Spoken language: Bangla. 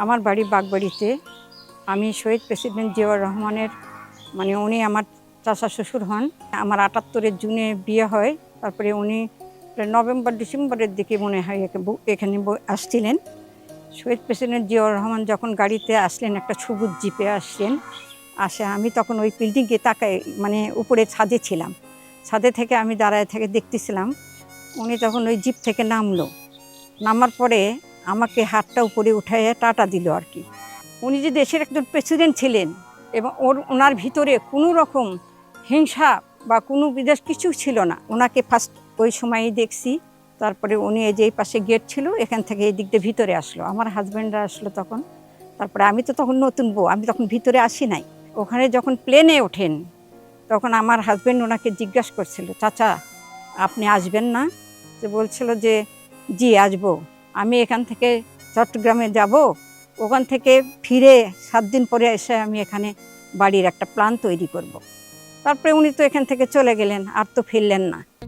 আমার বাড়ি বাগবাড়িতে। আমি শহীদ প্রেসিডেন্ট জিয়াউর রহমানের উনি আমার চাচা শ্বশুর হন। আমার ৭৮-এর জুনে বিয়ে হয়। তারপরে উনি নভেম্বর ডিসেম্বরের দিকে মনে হয় এখানে আসছিলেন। শহীদ প্রেসিডেন্ট জিয়াউর রহমান যখন গাড়িতে আসলেন, একটা সবুজ জিপে আসলেন। আমি তখন ওই বিল্ডিংয়ে তাকাই, উপরে ছাদে ছিলাম। ছাদে থেকে আমি দাঁড়ায় থেকে দেখতেছিলাম। উনি তখন ওই জিপ থেকে নামার পরে আমাকে হাতটা উপরে উঠাইয়া টাটা দিল আর কি। উনি যে দেশের একজন প্রেসিডেন্ট ছিলেন এবং ওনার ভিতরে কোনো রকম হিংসা বা কোনো বিদেশ কিছু ছিল না। ওনাকে ফার্স্ট ওই সময়ই দেখছি। তারপরে উনি এই যে এই পাশে গেট ছিল, এখান থেকে এই দিক দিয়ে ভিতরে আসলো। আমার হাজব্যান্ডরা আসলো তখন। তারপরে আমি তো তখন নতুন বউ, আমি তখন ভিতরে আসি নাই। ওখানে যখন প্লেনে ওঠেন তখন আমার হাজব্যান্ড ওনাকে জিজ্ঞাসা করছিল, চাচা আপনি আসবেন না? যে বলছিল যে জি আসবো, আমি এখান থেকে চট্টগ্রামে যাব, ওখান থেকে ফিরে 7 দিন পরে এসে আমি এখানে বাড়ির একটা প্ল্যান তৈরি করব। তারপরে উনি তো এখান থেকে চলে গেলেন, আর তো ফিরলেন না।